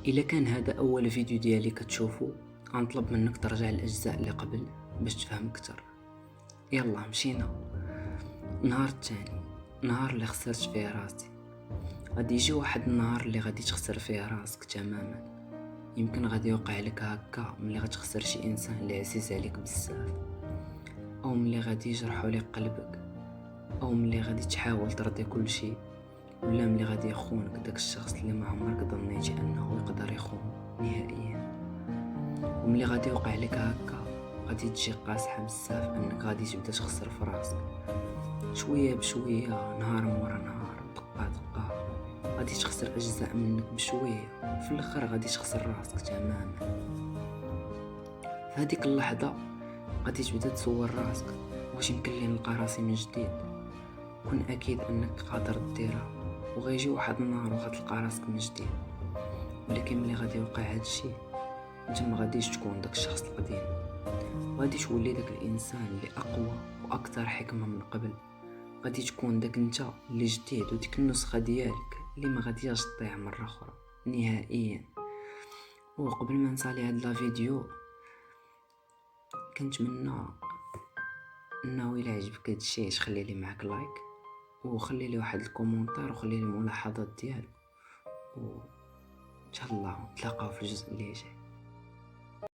الا كان هذا اول فيديو ديالي كتشوفو، غنطلب منك ترجع الاجزاء اللي قبل باش تفهم اكثر. يلا مشينا. نهار الثاني، نهار اللي خسرت فيه راسي. غادي يجي واحد النهار اللي غادي تخسر فيه راسك تماما. يمكن غادي يوقع لك هكا ملي غتخسر شي انسان اللي عزيز عليك بزاف، او ملي غادي يجرحوا لك قلبك، او ملي غادي تحاول ترضي كل شيء، ولا ملي غادي يخونك داك الشخص اللي ما عمرك ظنيتي انه يقدر يخون نهائيا. وملي غادي يوقع لك هكا غادي تجي قاصحه بزاف انك غادي تبدا تخسر في راسك شويه بشويه، نهار مورا نهار، دقه دقه، غادي تخسر اجزاء منك بشويه، وفي الاخر غادي تخسر راسك تماما. في هذيك اللحظه غادي تبدا تسول راسك، واش يمكن لي نلقى راسي من جديد؟ كون اكيد انك قادر ديرها، وغيجي واحد النهار وغتلقى راسك من جديد. ولكن ملي غادي يوقع هادشي، انت ما غاديش تكون داك الشخص القديم، غادي تولي داك الانسان اللي اقوى واكثر حكمه من قبل. غادي تكون داك انت اللي جديد، وديك النسخه ديالك اللي ما غادياش تضيع مره اخرى نهائيا. وقبل ما نسالي هاد لا فيديو، كنتمنى انه الى عجبك هادشي تخلي لي معاك لايك، وخلي لي واحد الكومونتير، وخلي لي الملاحظات ديالك، وان شاء الله نتلاقاو في الجزء اللي جاي.